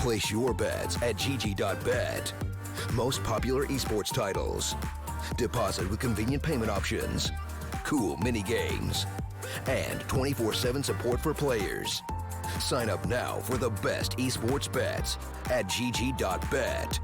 Place your bets at gg.bet. Most popular esports titles. Deposit with convenient payment options. Cool mini games. And 24/7 support for players. Sign up now for the best esports bets at gg.bet.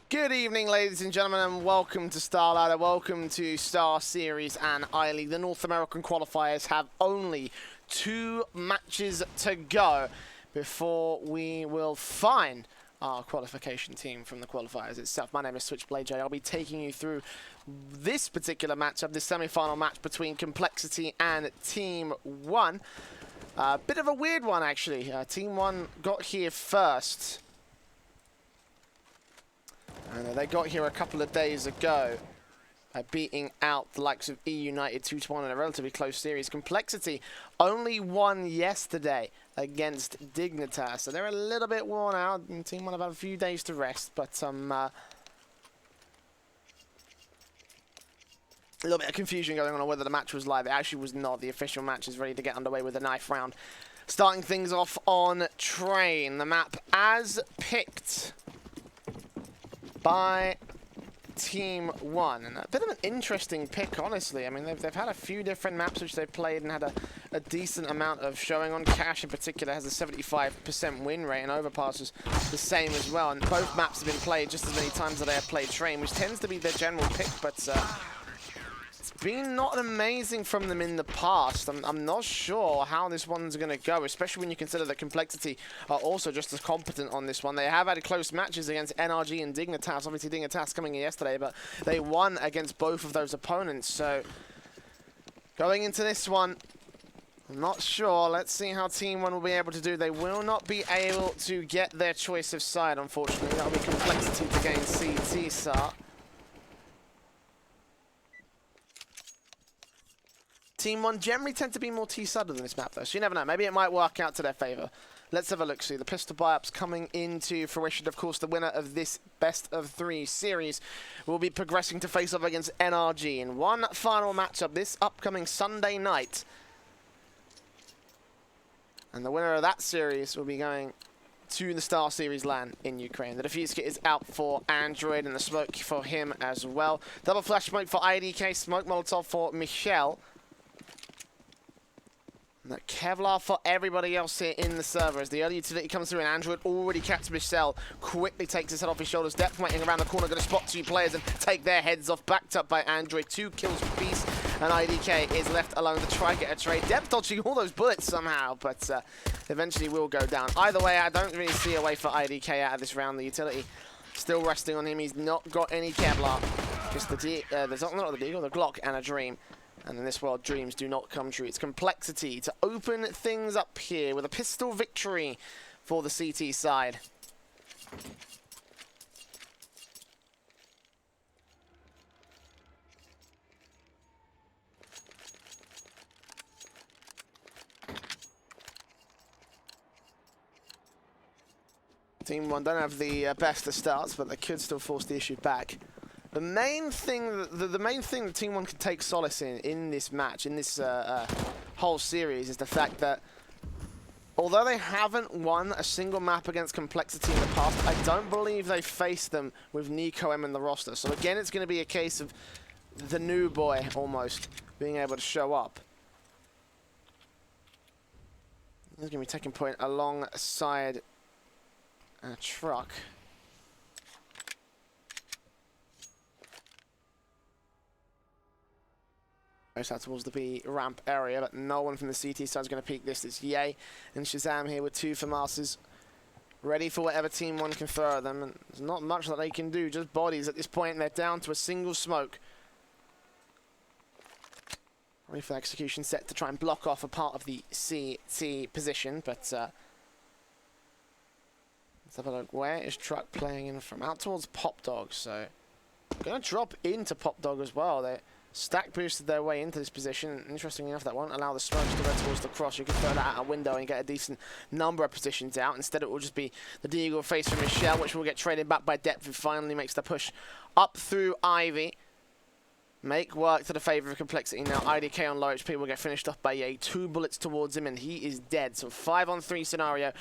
Good evening, ladies and gentlemen, and welcome to Star Ladder. Welcome to StarSeries and I-League. The North American qualifiers have only 2 matches to go before we will find our qualification team from the qualifiers itself. My name is Switchblade J. I'll be taking you through this particular matchup, this semi-final match between compLexity and TeamOne. Bit of a weird one, actually. TeamOne got here first. And they got here a couple of days ago, beating out the likes of E-United 2-1 in a relatively close series. compLexity only won yesterday against Dignitas, so they're a little bit worn out. And TeamOne have had a few days to rest, but a little bit of confusion going on whether the match was live. It actually was not. The official match is ready to get underway with a knife round. Starting things off on Train, the map as picked by TeamOne, and a bit of an interesting pick, honestly. I mean, they've had a few different maps which they've played and had a decent amount of showing on. Cash in particular has a 75% win rate, and Overpass is the same as well. And both maps have been played just as many times as they have played Train, which tends to be their general pick, but it's been not amazing from them in the past. I'm not sure how this one's going to go, especially when you consider that compLexity are also just as competent on this one. They have had close matches against NRG and Dignitas. Obviously, Dignitas coming in yesterday, but they won against both of those opponents. So, going into this one, I'm not sure. Let's see how TeamOne will be able to do. They will not be able to get their choice of side, unfortunately. That'll be compLexity to gain CT start. TeamOne generally tend to be more T-sided than this map, though, so you never know. Maybe it might work out to their favour. Let's have a look. See, the pistol buy-ups coming into fruition. Of course, the winner of this best-of-3 series will be progressing to face off against NRG in one final matchup this upcoming Sunday night. And the winner of that series will be going to the StarSeries LAN in Ukraine. The defuse kit is out for Android, and the smoke for him as well. Double flash smoke for IDK, smoke molotov for Michelle. That Kevlar for everybody else here in the server as the early utility comes through, and Android already catches Michelle, quickly takes his head off his shoulders. Depth waiting around the corner, going to spot 2 players and take their heads off, backed up by Android. 2 kills apiece, and IDK is left alone to try and get a trade. Depth dodging all those bullets somehow, but eventually will go down. Either way, I don't really see a way for IDK out of this round. The utility still resting on him. He's not got any Kevlar. Just the not the Deagle, the Glock and a Dream. And in this world, dreams do not come true. It's compLexity to open things up here with a pistol victory for the CT side. TeamOne don't have the best of starts, but they could still force the issue back. The main thing that TeamOne can take solace in this match, in this whole series, is the fact that although they haven't won a single map against compLexity in the past, I don't believe they faced them with Nico M in the roster. So again, it's going to be a case of the new boy, almost, being able to show up. He's going to be taking point alongside a truck. Out towards the B ramp area, but no one from the CT side is going to peek this. It's Ye and Shazam here with 2 FAMASs, ready for whatever TeamOne can throw at them, and there's not much that they can do, just bodies at this point, and they're down to a single smoke. Ready for execution set to try and block off a part of the CT position, but let's have a look. Where is Truck playing in from? Out towards Pop Dog, so going to drop into Pop Dog as well. They stack boosted their way into this position. Interestingly enough, that won't allow the smokes to go towards the cross. You can throw that out a window and get a decent number of positions out. Instead, it will just be the Deagle face from Michelle, which will get traded back by Depth, who finally makes the push up through Ivy. make work to the favor of compLexity. Now IDK on low HP will get finished off by Ye. 2 bullets towards him and he is dead. So 5-on-3 scenario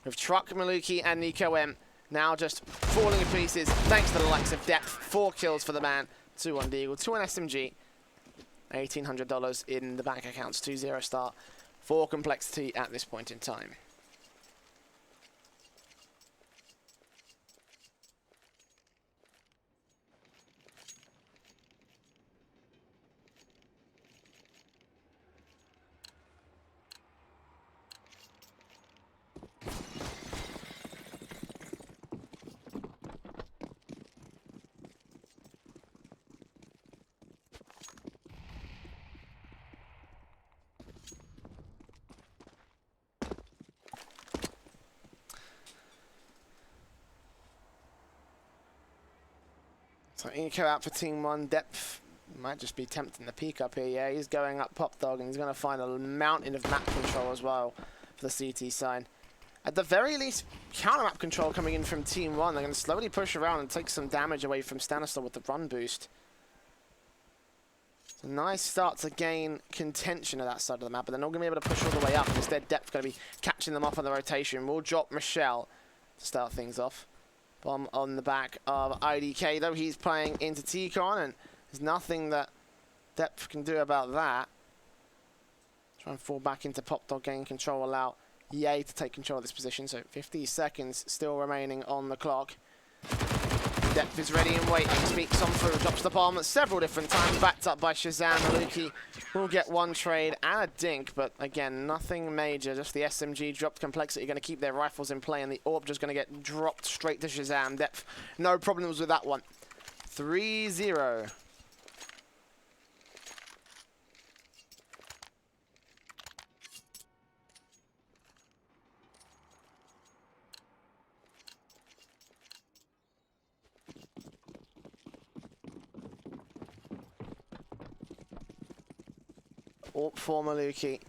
with Truck, Maluki and Nico M now just falling to pieces thanks to the likes of Depth. 4 kills for the man. 2 on Deagle, 2 on SMG. $1,800 in the bank accounts. 2-0 start for compLexity at this point in time. So Eco out for TeamOne. Depth might just be tempting the peek up here. Yeah, he's going up Pop Dog and he's going to find a mountain of map control as well for the CT side. At the very least, counter map control coming in from TeamOne. They're going to slowly push around and take some damage away from Stanislaw with the run boost. It's a nice start to gain contention of that side of the map, but they're not going to be able to push all the way up. Instead, Depth going to be catching them off on the rotation. We'll drop Michelle to start things off. Bomb on the back of IDK, though. He's playing into TCon, and there's nothing that Depth can do about that. Try and fall back into Pop Dog, gain control, allow Ye to take control of this position. So 50 seconds still remaining on the clock. Depth is ready and waiting. Speaks on through, drops the bomb several different times, backed up by Shazam. Maluki will get one trade and a dink, but again, nothing major. Just the SMG dropped. compLexity going to keep their rifles in play, and the AWP just going to get dropped straight to Shazam. Depth, no problems with that one. 3-0. AWP for Maluki.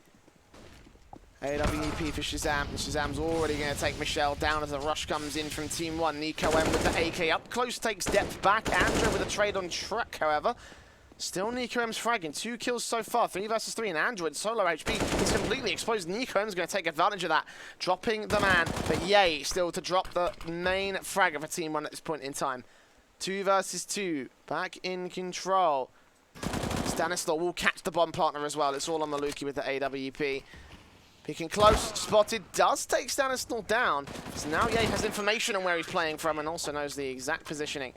AWP for Shazam. And Shazam's already going to take Michelle down as the rush comes in from Team1. Nico M with the AK up close, takes Depth back. Andrew with a trade on Truck, however. Still Nico M's fragging. 2 kills so far. 3 versus 3. And Android solo HP is completely exposed. Nico M's going to take advantage of that, dropping the man. But Ye still to drop the main fragger for Team1 at this point in time. 2 versus 2. Back in control. Stanislaw will catch the bomb partner as well. It's all on Maluki with the AWP. Peeking close, spotted, does take Stanislaw down. So now Ye has information on where he's playing from and also knows the exact positioning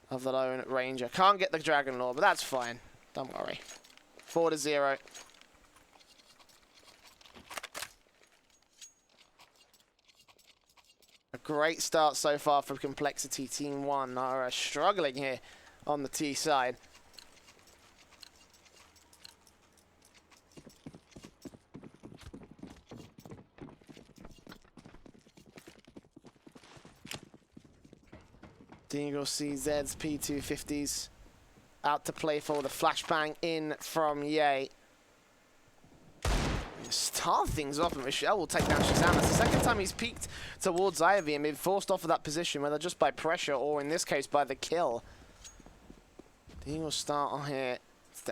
of the Lone Ranger. Can't get the Dragon Lore, but that's fine. Don't worry. 4-0. A great start so far from compLexity. Team1 are struggling here on the T side. Deagle CZ's P250s out to play for the flashbang in from Ye. Start things off, and Michelle will take down Shazam. It's the second time he's peeked towards Ivy and been forced off of that position, whether just by pressure or in this case by the kill. Deagle start on here.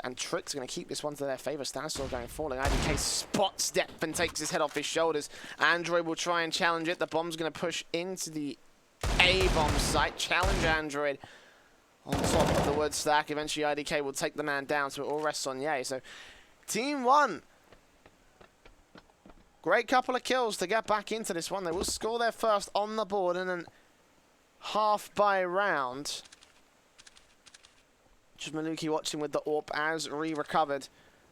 And Trick's going to keep this one to their favor. Stanislaw going falling. IDK spots Depth and takes his head off his shoulders. Android will try and challenge it. The bomb's going to push into the A-bomb site. Challenge Android on top of the wood stack. Eventually IDK will take the man down, so it all rests on Ye. So Team1, great couple of kills to get back into this one. They will score their first on the board and then half by round. Just Maluki watching with the AWP as recovered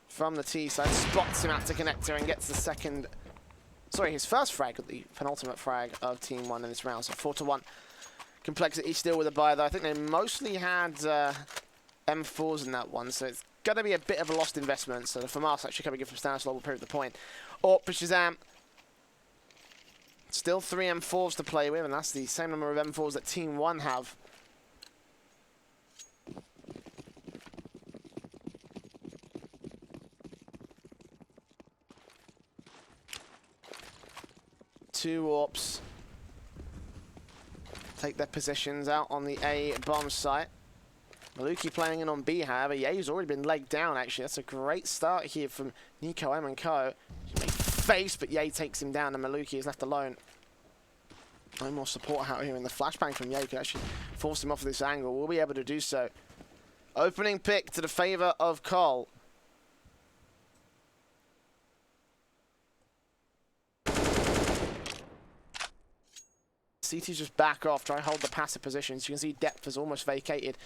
from the T side. Spots him out to connector and gets the second... Sorry, his first frag, the penultimate frag of Team1 in this round. So 4-1. compLexity still with a buy, though. I think they mostly had M4s in that one, so it's going to be a bit of a lost investment. So the FAMAS actually coming in from Stanislaw will prove the point. AWP for Shazam. Still 3 M4s to play with, and that's the same number of M4s that Team1 have. Two AWPs take their positions out on the A bomb site. Maluki playing in on B, however. Ye's already been legged down, actually. That's a great start here from Nico M and Co. Face, but Ye takes him down, and Maluki is left alone. No more support out here, and the flashbang from Ye could actually force him off of this angle. We'll be able to do so. Opening pick to the favor of Cole. CT's just back off, try to hold the passive positions. You can see depth has almost vacated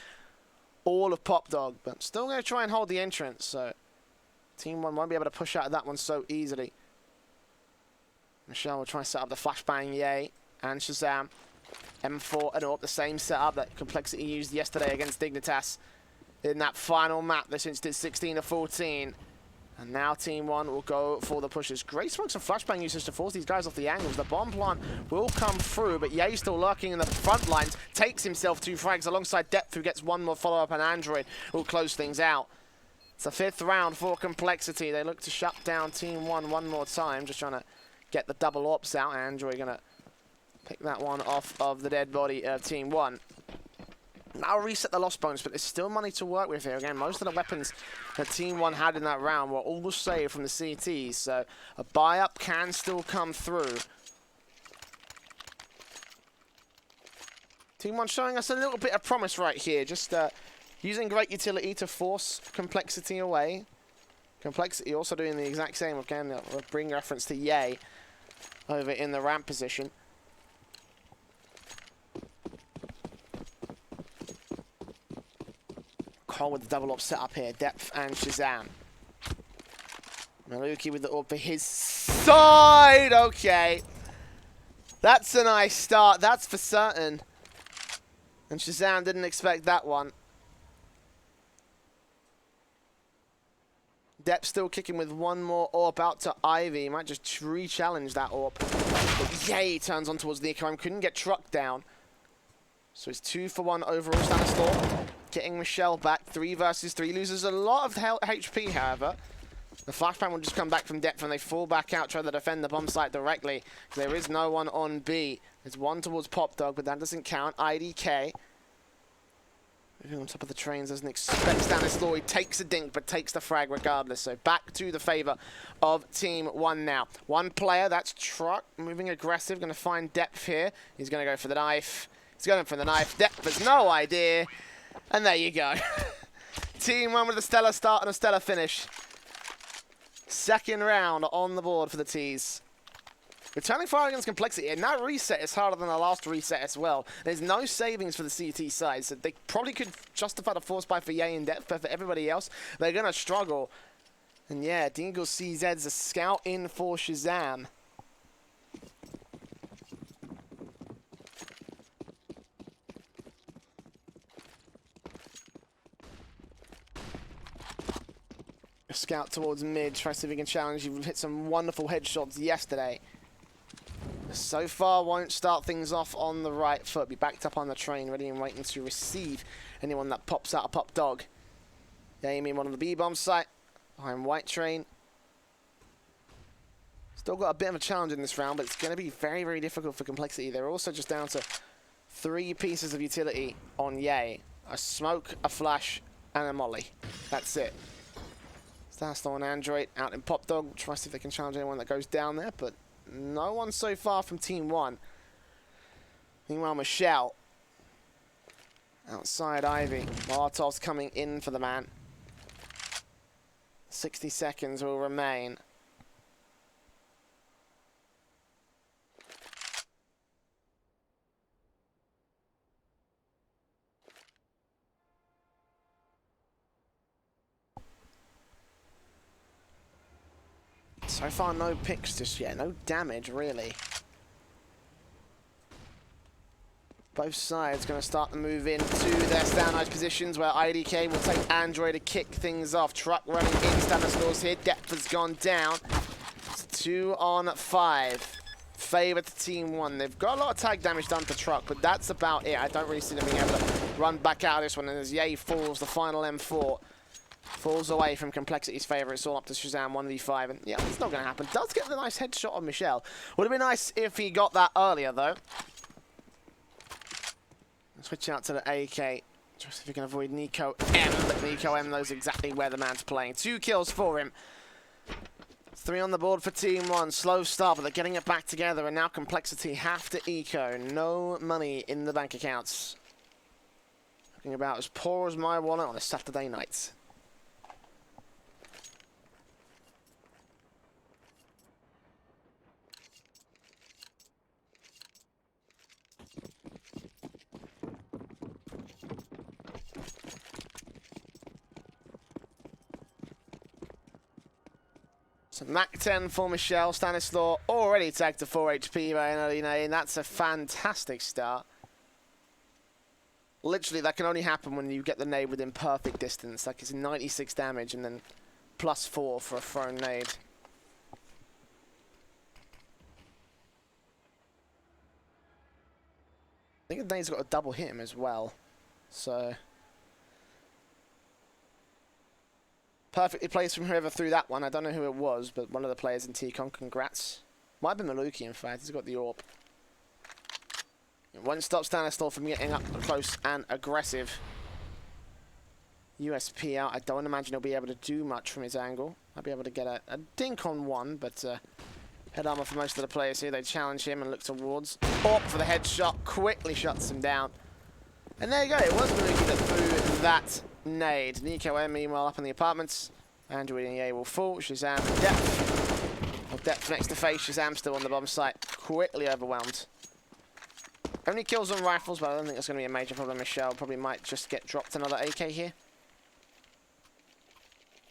all of Pop Dog, but still going to try and hold the entrance. So TeamOne won't be able to push out of that one so easily. Michelle will try to set up the flashbang, Ye, and Shazam. M4 and up, the same setup that compLexity used yesterday against Dignitas in that final map. This instance 16-14. And now TeamOne will go for the pushes. Great smokes and flashbang usage to force these guys off the angles. The bomb plant will come through, but Ye's still lurking in the front lines. Takes himself 2 frags alongside Depth, who gets 1 more follow-up, and Android will close things out. It's the 5th round for compLexity. They look to shut down TeamOne one more time, just trying to get the double ops out. Android going to pick that one off of the dead body of TeamOne. Now reset the loss bonus, but there's still money to work with here. Again, most of the weapons that TeamOne had in that round were all saved from the CTs, so a buy-up can still come through. TeamOne showing us a little bit of promise right here, just using great utility to force compLexity away. compLexity also doing the exact same, again, bring reference to Ye over in the ramp position. Cole with the double up setup here, Depth and Shazam. Maluki with the orb for his side, okay. That's a nice start, that's for certain. And Shazam didn't expect that one. Depth still kicking with 1 more orb out to Ivy. Might just re-challenge that orb. But Ye turns on towards Nico. Couldn't get trucked down. So it's 2 for 1 overall. StarSeries getting Michelle back. 3 versus 3. Loses a lot of HP, however. The flashbang will just come back from Depth, and they fall back out, try to defend the bomb site directly. There is no one on B. There's 1 towards Pop Dog, but that doesn't count. IDK. Moving on top of the trains, doesn't expect StarSeries. He takes a dink, but takes the frag regardless. So back to the favor of TeamOne now. 1 player, that's Truck, moving aggressive, going to find Depth here. He's going to go for the knife. He's going for the knife. Depth has no idea. And there you go. TeamOne with a stellar start and a stellar finish. 2nd round on the board for the T's. Returning fire against compLexity, and that reset is harder than the last reset as well. There's no savings for the CT side, so they probably could justify the force buy for Ye and Depth, but for everybody else, they're going to struggle. And yeah, Dingle CZ's a scout in for Shazam. Scout towards mid, try to see if he can challenge. You've hit some wonderful headshots yesterday. So far, won't start things off on the right foot. Be backed up on the train, ready and waiting to receive anyone that pops out a Pop Dog. Aiming one on the B-bomb site, behind White Train. Still got a bit of a challenge in this round, but it's going to be very, very difficult for compLexity. They're also just down to 3 pieces of utility on Ye. A smoke, a flash, and a molly. That's it. StarSeries and Android out in Pop Dog. Try to see if they can challenge anyone that goes down there, but no one so far from TeamOne. Meanwhile, Michelle outside Ivy. Molotov's coming in for the man. 60 seconds will remain. So far, no picks just yet. No damage, really. Both sides going to start to move into their standardized positions, where IDK will take Android to kick things off. Truck running in, StarSeries here. Depth has gone down. It's 2 on 5. Favor to TeamOne. They've got a lot of tag damage done to Truck, but that's about it. I don't really see them being able to run back out of this one. And as Ye falls, the final M4 falls away from compLexity's favor. It's all up to Shazam 1v5. And yeah, it's not going to happen. Does get the nice headshot on Michelle. Would have been nice if he got that earlier, though. Switch out to the AK. Just if you can avoid Nico M, but Nico M knows exactly where the man's playing. 2 kills for him. 3 on the board for TeamOne. Slow start, but they're getting it back together, and now compLexity have to eco. No money in the bank accounts. Looking about as poor as my wallet on a Saturday night. So Mac 10 for Michelle. Stanislaw already tagged to 4 HP by an early nade, and that's a fantastic start. Literally, that can only happen when you get the nade within perfect distance. Like, it's 96 damage and then +4 for a thrown nade. I think the nade's got to double hit him as well. So perfectly placed from whoever threw that one. I don't know who it was, but one of the players in T-Con. Congrats. Might have been Maluki, in fact. He's got the AWP. It won't stop Stanislaw from getting up close and aggressive. USP out. I don't imagine he'll be able to do much from his angle. I'll be able to get a dink on one, but head armor for most of the players here. They challenge him and look towards. AWP for the headshot. Quickly shuts him down. And there you go. It was Maluki that threw that nade. Nico M, meanwhile, up in the apartments. Andrew and EA will fall. Shazam depth. Well, depth next to face. Shazam still on the bomb site. Quickly overwhelmed. Only kills on rifles, but I don't think that's going to be a major problem. Michelle probably might just get dropped another AK here.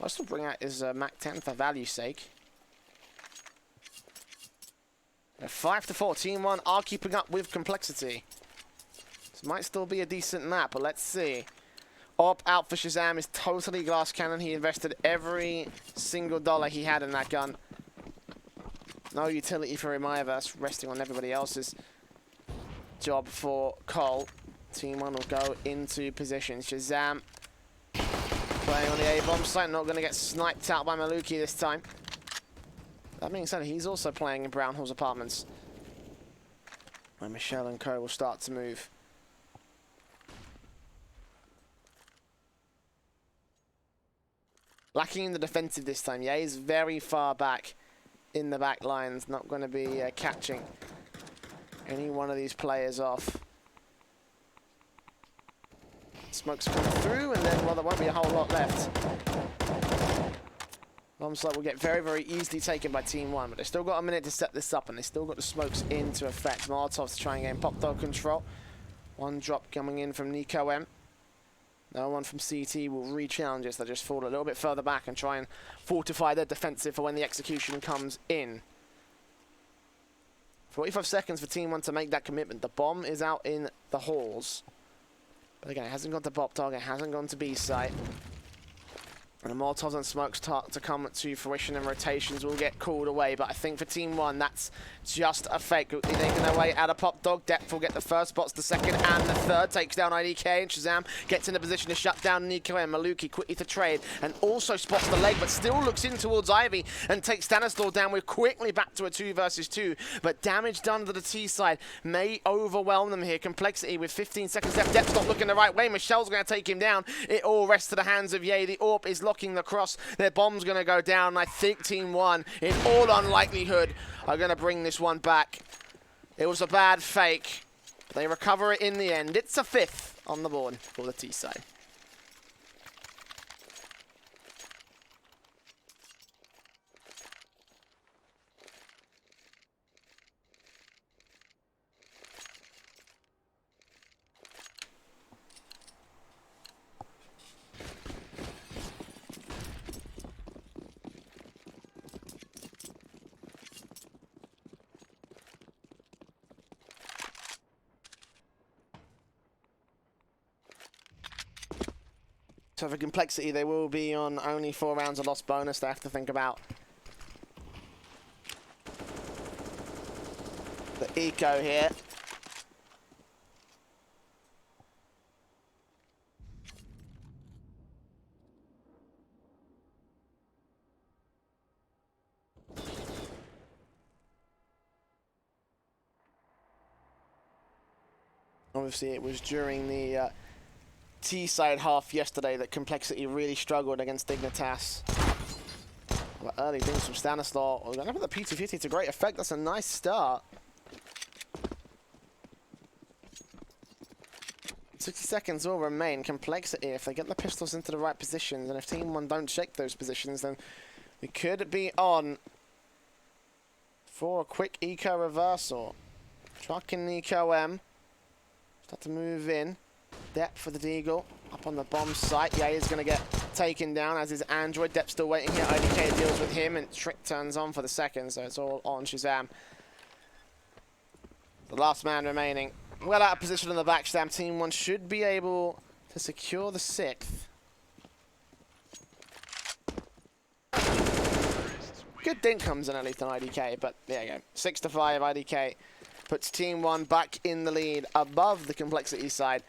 I'll still bring out his Mac 10 for value's sake. 5 to 4. TeamOne are keeping up with compLexity. This might still be a decent map, but let's see. AWP out for Shazam is totally glass cannon. He invested every single dollar he had in that gun. No utility for him either. That's resting on everybody else's job for Cole. TeamOne will go into position. Shazam playing on the A-bomb site. Not going to get sniped out by Maluki this time. That being said, he's also playing in Brown Hall's apartments. And Michelle and Co will start to move. Lacking in the defensive this time. Yeah, he's very far back in the back lines. Not going to be catching any one of these players off. Smoke's coming through, and then, well, there won't be a whole lot left. Bomb site will get very, very easily taken by TeamOne, but they've still got a minute to set this up, and they've still got the smokes into effect. Molotovs to try and gain pop dog control. One drop coming in from Nico M. No one from CT will re-challenge us. They'll just fall a little bit further back and try and fortify their defensive for when the execution comes in. 45 seconds for TeamOne to make that commitment. The bomb is out in the halls. But again, it hasn't gone to pop dog. It hasn't gone to B site. And the Molotovs and smokes start to come to fruition, and rotations will get called away. But I think for TeamOne, that's just a fake. They're taking their way out of pop dog. Depth will get the first spots, the second and the third. Takes down IDK, and Shazam gets in the position to shut down Nico and Maluki quickly to trade, and also spots the leg, but still looks in towards Ivy and takes Stanislaw down. We're quickly back to a 2 versus 2, but damage done to the T side may overwhelm them here. compLexity with 15 seconds left. Depth's not looking the right way. Michelle's going to take him down. It all rests to the hands of Ye. The AWP is locking the cross. Their bomb's going to go down, and I think TeamOne, in all unlikelihood, are going to bring this one back. It was a bad fake, but they recover it in the end. It's a 5th on the board for the T side. So for compLexity, they will be on only 4 rounds of lost bonus. They have to think about the eco here. Obviously, it was during the T-side half yesterday that compLexity really struggled against Dignitas. But early things from Stanislaw. We're going to put the P250 to great effect. That's a nice start. 60 seconds will remain. compLexity, if they get the pistols into the right positions, and if TeamOne don't check those positions, then we could be on for a quick eco reversal. Truck and Eco M start to move in. Depth for the Deagle. Up on the bomb site. Yeah, he's going to get taken down, as is Android. Depth still waiting here. IDK deals with him, and Trick turns on for the second, so it's all on Shazam. The last man remaining. Well out of position on the backstab. TeamOne should be able to secure the 6th. Good dink comes in at least on IDK, but there you go. 6-5 IDK puts TeamOne back in the lead above the compLexity side.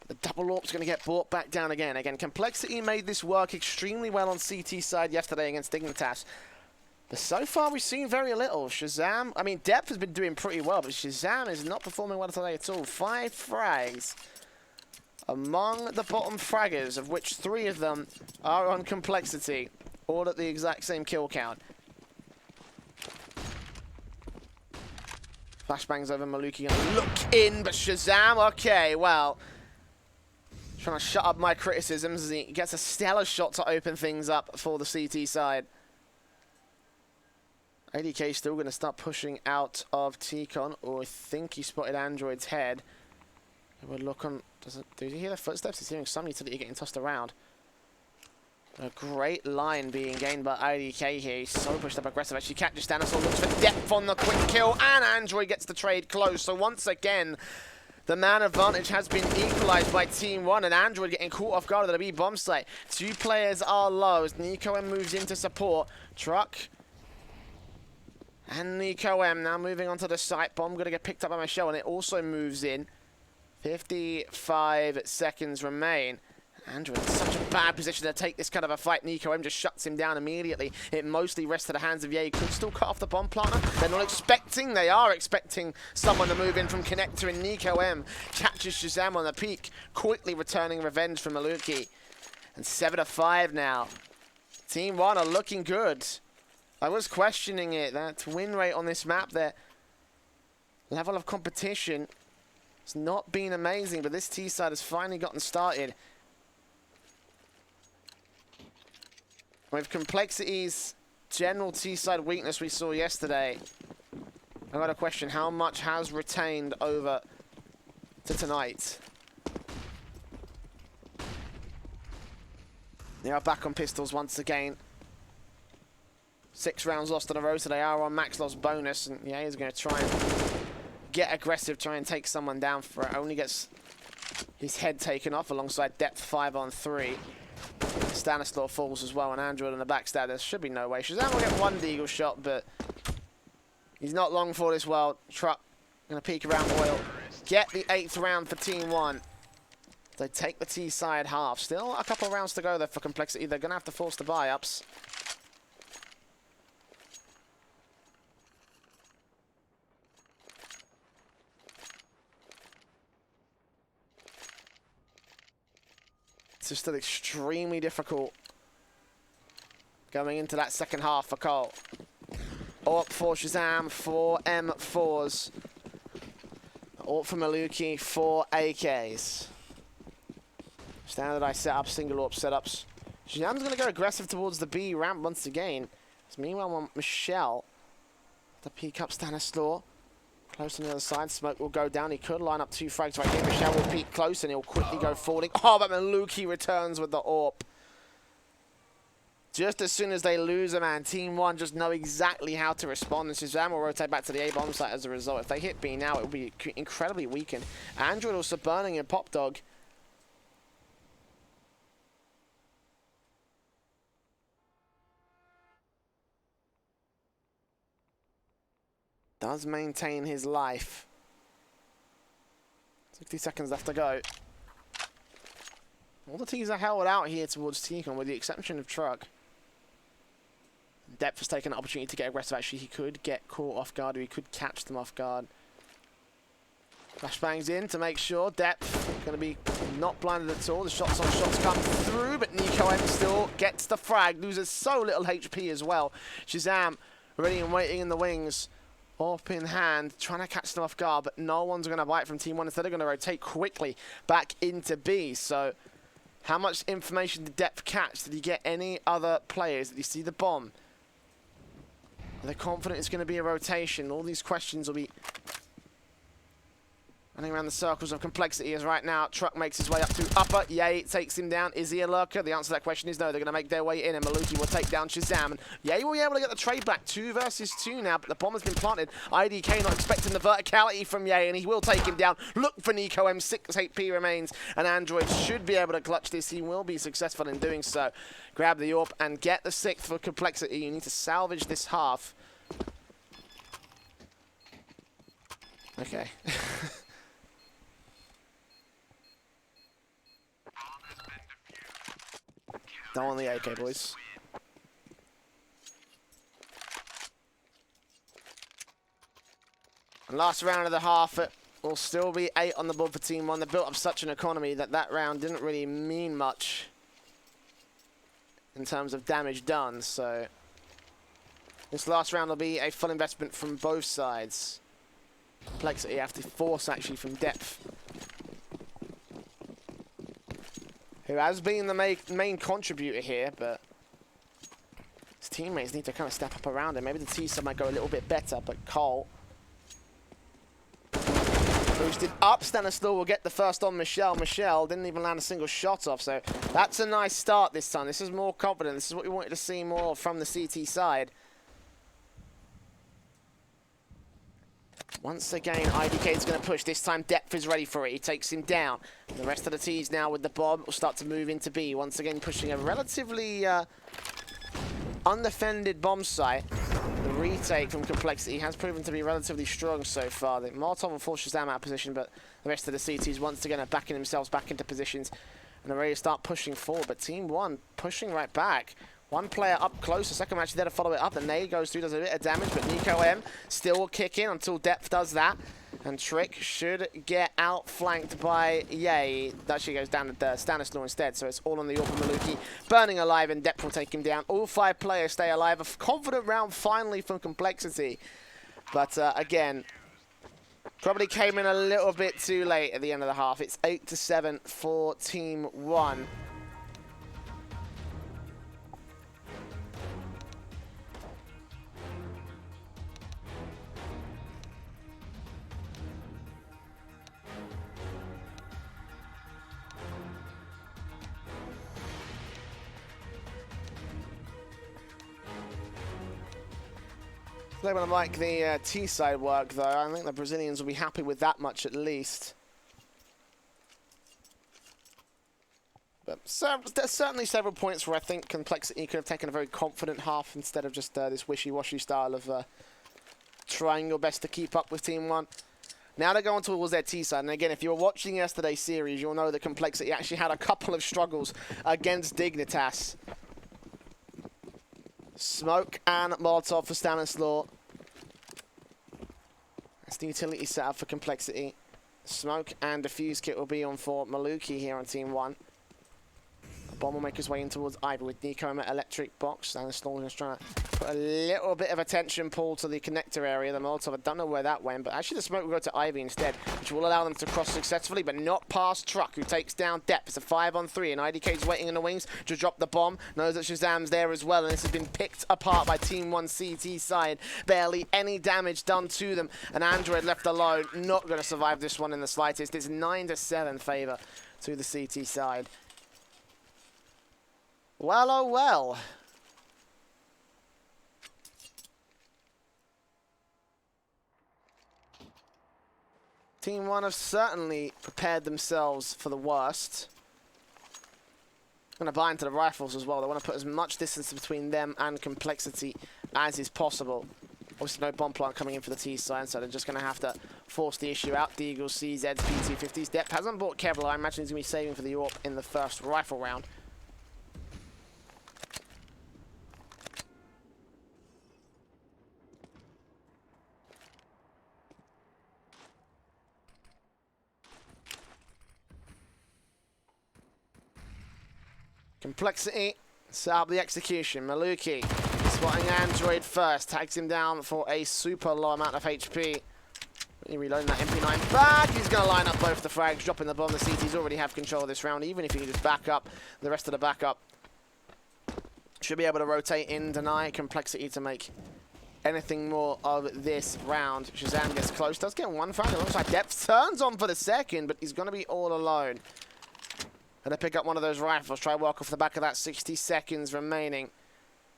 The double AWP's going to get brought back down again. Again, compLexity made this work extremely well on CT side yesterday against Dignitas. But so far, we've seen very little. Shazam, I mean, Depth has been doing pretty well, but Shazam is not performing well today at all. 5 frags among the bottom fraggers, of which 3 of them are on compLexity, all at the exact same kill count. Flashbangs over Maluki, gonna look in, but Shazam, okay, well, trying to shut up my criticisms as he gets a stellar shot to open things up for the CT side. ADK still going to start pushing out of T-Con, or I think he spotted Android's head. It would look on. Does he hear the footsteps? He's hearing some utility getting tossed around. A great line being gained by IDK here. He's so pushed up aggressive. Actually catches Stanislaw, looks for Depth on the quick kill, and Android gets the trade close. So once again, the man advantage has been equalized by TeamOne, and Android getting caught off guard at the B bomb site. 2 players are low as Nico M moves in to support. Truck and Nico M now moving onto the site. Bomb going to get picked up by Michelle, and it also moves in. 55 seconds remain. Android in such a bad position to take this kind of a fight. Nico M just shuts him down immediately. It mostly rests to the hands of Ye. He could still cut off the bomb planter. They're not expecting, they are expecting someone to move in from Connector, and Nico M catches Shazam on the peak, quickly returning revenge from Maluki. And 7-5 now. TeamOne are looking good. I was questioning it, that win rate on this map, their level of competition has not been amazing, but this T-side has finally gotten started. With compLexity's general T-side weakness we saw yesterday, I got a question, how much has retained over to tonight? They are back on pistols once again. 6 rounds lost in a row, so they are on max loss bonus, and yeah, he's going to try and get aggressive, try and take someone down for it. Only gets his head taken off alongside Depth 5-on-3. Stanislaw falls as well, and Android on the backstab. There should be no way. Shazam will get 1 deagle shot, but he's not long for this world. Truck going to peek around oil. Get the 8th round for TeamOne. They take the T side half. Still a couple of rounds to go there for compLexity. They're going to have to force the buy-ups. It's still extremely difficult going into that second half for Cole. AWP for Shazam, 4 M4s. AWP for Maluki, 4 AKs. Standardized setup, single AWP setups. Shazam's going to go aggressive towards the B ramp once again. Meanwhile, Michelle to peek up Stanislaw. Close on the other side, smoke will go down. He could line up 2 frags right here. Michelle will peek close and he'll quickly go falling. Oh, but Maluki returns with the AWP. Just as soon as they lose a man, TeamOne just know exactly how to respond. And Shazam will rotate back to the A bomb site as a result. If they hit B now, it will be incredibly weakened. Android also burning in Pop Dog. Does maintain his life. 60 seconds left to go. All the T's are held out here towards T-Con, with the exception of Truck. Depth has taken an opportunity to get aggressive. Actually, he could get caught off guard, or he could catch them off guard. Flashbangs in to make sure. Depth going to be not blinded at all. The shots on shots come through, but NicoM still gets the frag. Loses so little HP as well. Shazam ready and waiting in the wings. Up in hand, trying to catch them off guard, but no one's going to bite from TeamOne. Instead, they're going to rotate quickly back into B. So how much information did Depth catch? Did he get any other players? Did he see the bomb? Are they confident it's going to be a rotation? All these questions will be running around the circles of complexity as right now Truck makes his way up to upper. Yay takes him down. Is he a lurker? The answer to that question is no. They're going to make their way in, and Maluki will take down Shazam. And Yay will be able to get the trade back. 2 versus 2 now, but the bomb has been planted. IDK not expecting the verticality from Yay, and he will take him down. Look for NicoM. 6 HP remains, and Android should be able to clutch this. He will be successful in doing so. Grab the AWP and get the 6th for complexity. You need to salvage this half. Okay. Don't want the AK, boys. And last round of the half, it will still be 8 on the board for TeamOne. They built up such an economy that that round didn't really mean much in terms of damage done. So this last round will be a full investment from both sides. Complexity have to force actually from Depth, who has been the main contributor here, but his teammates need to kind of step up around him. Maybe the T-sub might go a little bit better, but Cole boosted up. Stanislaw will get the first on Michelle. Michelle didn't even land a single shot off, so that's a nice start this time. This is more confident. This is what we wanted to see more from the CT side. Once again, IDK is going to push. This time, Depth is ready for it. He takes him down. The rest of the T's now with the bomb will start to move into B. Once again, pushing a relatively undefended bomb site. The retake from complexity has proven to be relatively strong so far. The Molotov will force Shazam out of position, but the rest of the CTs once again are backing themselves back into positions and are ready to start pushing forward. But TeamOne pushing right back. One player up close, the second match there to follow it up. The nade goes through, does a bit of damage, but NicoM still will kick in until Depth does that. And Trick should get outflanked by Yay. That actually goes down to Stanislaw instead, so it's all on the AWP of Maluki. Burning alive, and Depth will take him down. All 5 players stay alive. A confident round finally from complexity. But again, probably came in a little bit too late at the end of the half. It's 8-7 for TeamOne. They would like the T-side work, though. I think the Brazilians will be happy with that much at least. But there's certainly several points where I think complexity could have taken a very confident half instead of just this wishy-washy style of trying your best to keep up with TeamOne. Now they're going towards their T-side. And again, if you were watching yesterday's series, you'll know that complexity actually had a couple of struggles against Dignitas. Smoke and Molotov for Stanislaw. That's the utility setup for complexity. Smoke and defuse kit will be on for Maluki here on TeamOne. Bomb will make his way in towards Ivy with NicoM at electric box. Stanislaw is trying to put a little bit of attention pull to the connector area. The Molotov, I don't know where that went, but actually the smoke will go to Ivy instead, which will allow them to cross successfully, but not past Truck, who takes down Depth. It's a 5-on-3, and IDK's waiting in the wings to drop the bomb. Knows that Shazam's there as well, and this has been picked apart by TeamOne CT side. Barely any damage done to them, and Android left alone. Not going to survive this one in the slightest. It's 9-7 favor to the CT side. Well, oh well. TeamOne have certainly prepared themselves for the worst. Going to buy into the rifles as well. They want to put as much distance between them and complexity as is possible. Obviously no bomb plant coming in for the T side, so they're just going to have to force the issue out. Deagle, CZs, P250s. Depth hasn't bought Kevlar. I imagine he's going to be saving for the AWP in the first rifle round. compLexity set up the execution. Maluki spotting Android first, tags him down for a super low amount of HP. Reloading that MP9 back. He's going to line up both the frags, dropping the bomb. The CTs already have control of this round, even if he can just back up the rest of the backup. Should be able to rotate in, deny compLexity to make anything more of this round. Shazam gets close, does get one frag alongside Depth, turns on for the second, but he's going to be all alone. Gonna pick up one of those rifles, try walk off the back of that. 60 seconds remaining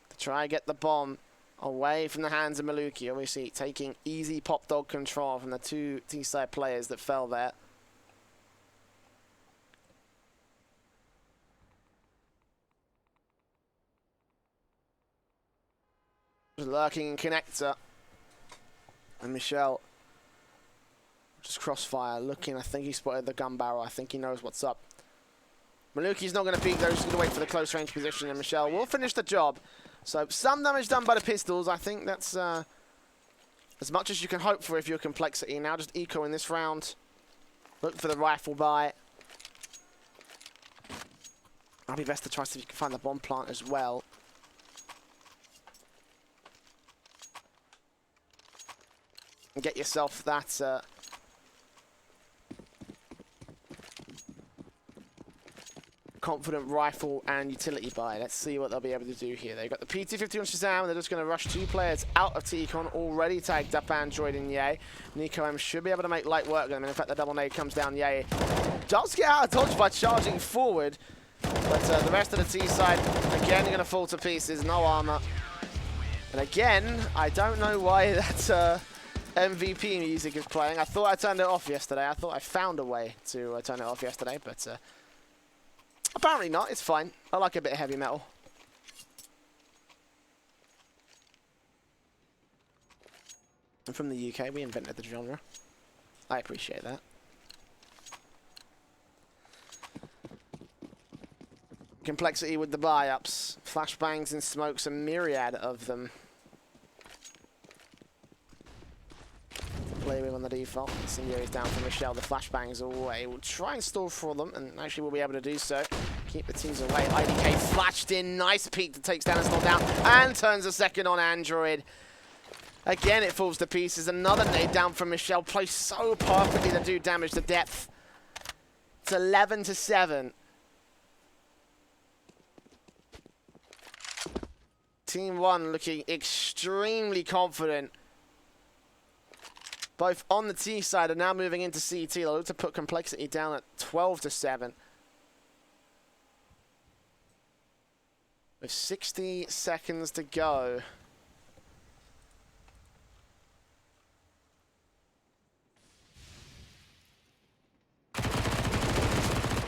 to try and get the bomb away from the hands of Maluki. Obviously taking easy pop dog control from the two T-side players that fell there. Lurking in connector. And Michelle just crossfire looking. I think he spotted the gun barrel. I think he knows what's up. Maluki's not going to peek though. He's going to wait for the close range position, and Michelle will finish the job. So some damage done by the pistols. I think that's as much as you can hope for if you're compLexity. Now just eco in this round. Look for the rifle buy. I'll be best to try to see if you can find the bomb plant as well. And get yourself that confident rifle and utility buy. Let's see what they'll be able to do here. They've got the PT-50 on Shazam, and they're just going to rush two players out of TCon, already tagged up Android and Ye. Nico M should be able to make light work of them, and in fact the double nade comes down. Ye does get out of dodge by charging forward, but the rest of the T side, again, are going to fall to pieces, no armor. And again, I don't know why that MVP music is playing. I thought I turned it off yesterday. I thought I found a way to turn it off yesterday, but apparently not. It's fine. I like a bit of heavy metal. I'm from the UK. We invented the genre. I appreciate that. compLexity with the buy-ups. Flashbangs and smokes, a myriad of them. Play with on the default. Incendiary's down for Michelle. The flashbangs away. We'll try and stall for them, and actually we'll be able to do so. Keep the teams away. IDK flashed in. Nice peek that takes down and stall down, and turns a second on Android. Again, it falls to pieces. Another nade down from Michelle. Placed so perfectly to do damage to Depth. It's 11-7. TeamOne looking extremely confident. Both on the T side and now moving into CT. They'll look to put compLexity down at 12-7. With 60 seconds to go.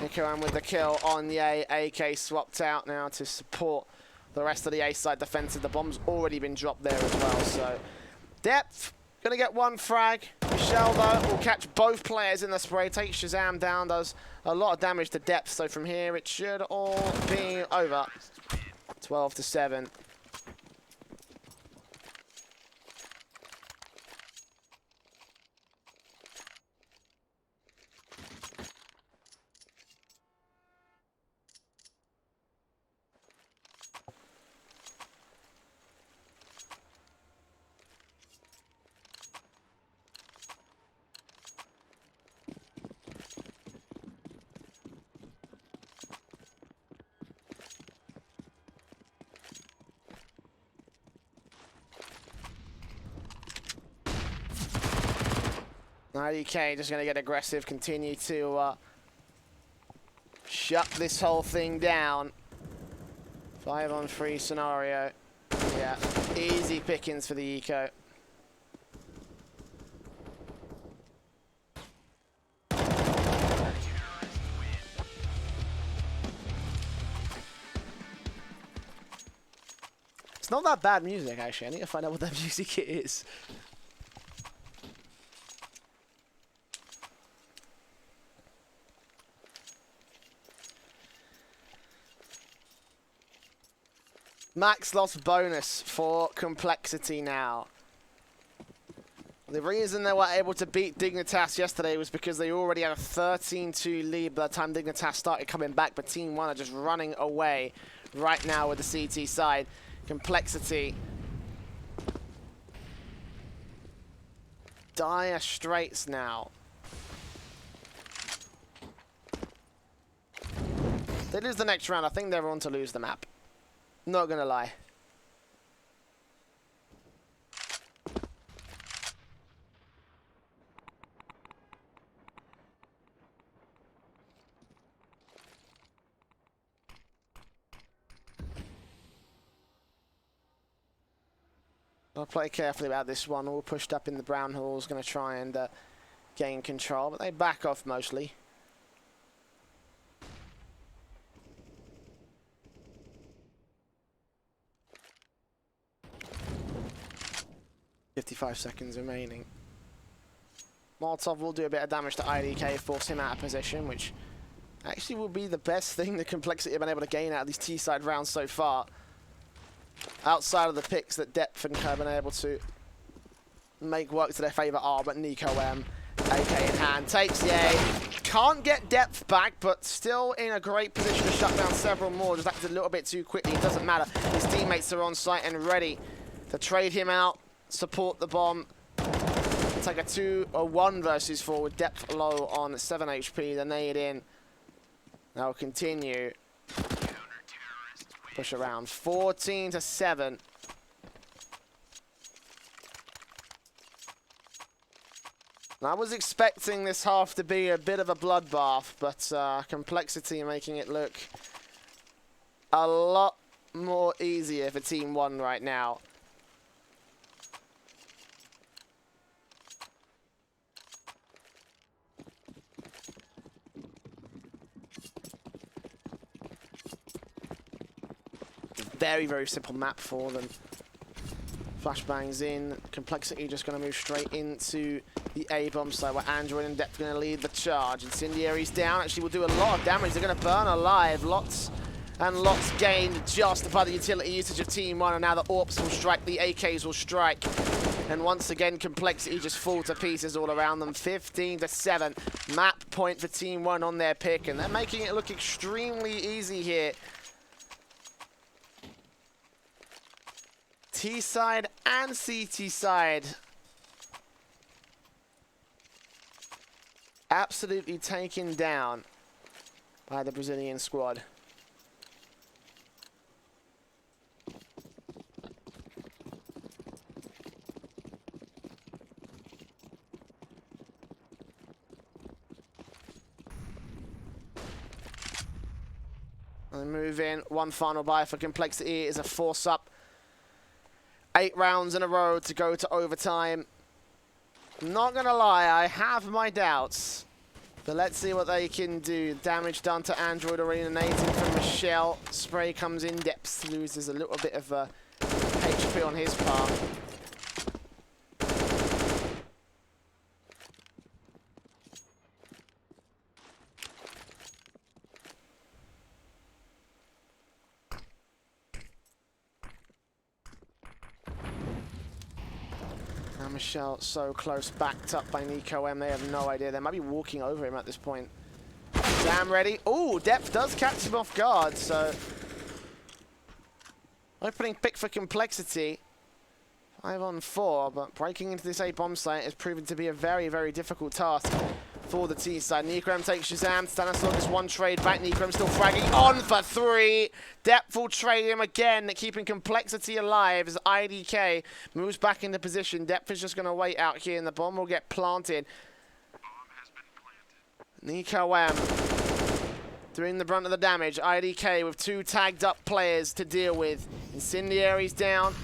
Nico with the kill on the AK swapped out now to support the rest of the A side defensive. The bomb's already been dropped there as well. So Depth gonna get one frag. Michelle though will catch both players in the spray. Takes Shazam down. Does a lot of damage to Depth. So from here it should all be over. 12-7. IDK just going to get aggressive, continue to shut this whole thing down. 5-on-3 scenario. Yeah, easy pickings for the eco. It's not that bad music, actually. I need to find out what that music is. Max loss bonus for compLexity now. The reason they were able to beat Dignitas yesterday was because they already had a 13-2 lead by the time Dignitas started coming back, but TeamOne are just running away right now with the CT side. compLexity. Dire straits now. They lose the next round, I think they're on to lose the map. Not gonna lie. I'll play carefully about this one. All pushed up in the brown halls, going to try and gain control, but they back off mostly. "55 seconds remaining. Molotov will do a bit of damage to IDK, force him out of position, which actually will be the best thing the compLexity have been able to gain out of these T-side rounds so far. Outside of the picks that Depth and Co have been able to make work to their favour are, but NicoM, AK in hand, takes the A. Can't get Depth back, but still in a great position to shut down several more. Just acted a little bit too quickly. It doesn't matter. His teammates are on site and ready to trade him out, support the bomb. Take a 2-1 versus 4 with Depth low on 7 HP. The nade in. They'll continue. Push around. 14-7. I was expecting this half to be a bit of a bloodbath, but compLexity making it look a lot more easier for TeamOne right now. Very, very simple map for them. Flashbangs in. compLexity just going to move straight into the A-bomb side where Android and Depth are going to lead the charge. Incendiary's down. Actually will do a lot of damage. They're going to burn alive. Lots and lots gained just by the utility usage of TeamOne. And now the AWPs will strike. The AKs will strike. And once again, compLexity just fall to pieces all around them. 15-7. Map point for TeamOne on their pick. And they're making it look extremely easy here. T-side and CT side absolutely taken down by the Brazilian squad. They move in. One final buy for compLexity is a force up. 8 rounds in a row to go to overtime. Not gonna lie, I have my doubts. But let's see what they can do. Damage done to Android already. Nades in from Michelle. Spray comes in. Depth loses a little bit of HP on his part. Michelle so close, backed up by NicoM. They have no idea. They might be walking over him at this point. Damn ready. Oh, Depth does catch him off guard, so opening pick for compLexity. 5-on-4, but breaking into this A-bomb site has proven to be a very, very difficult task for the T side. NicoM takes Shazam. Stanislav gets one trade back. NicoM still fragging on for 3. Depth will trade him again, keeping compLexity alive as IDK moves back into position. Depth is just going to wait out here, and the bomb will get planted. NicoM doing the brunt of the damage. IDK with 2 tagged up players to deal with. Incendiary's down.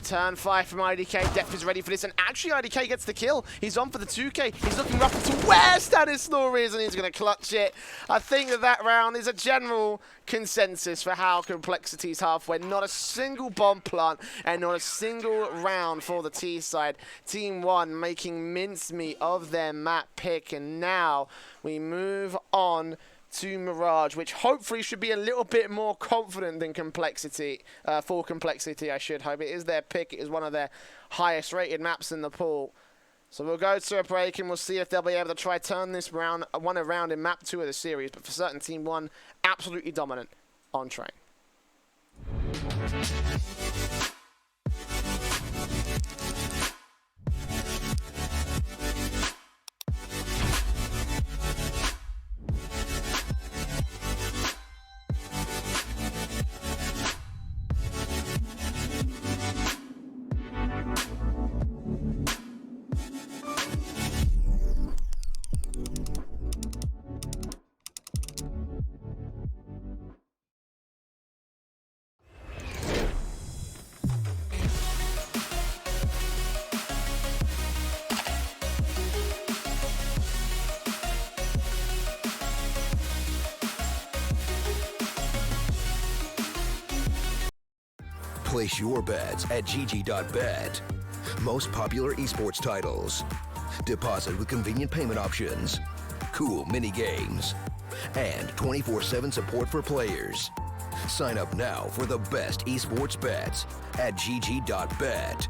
Turn 5 from IDK. Depth is ready for this, and actually IDK gets the kill. He's on for the 2K. He's looking rough to where Stanislav is, and he's going to clutch it. I think that round is a general consensus for how compLexity's half went. Not a single bomb plant and not a single round for the T side. TeamOne making mincemeat of their map pick, and now we move on to Mirage, which hopefully should be a little bit more confident than compLexity, for compLexity, I should hope. It is their pick. It is one of their highest rated maps in the pool. So we'll go to a break and we'll see if they'll be able to try turn this one around in map 2 of the series. But for certain, TeamOne absolutely dominant on train. Place your bets at gg.bet. Most popular esports titles. Deposit with convenient payment options. Cool mini games. And 24/7 support for players. Sign up now for the best esports bets at gg.bet.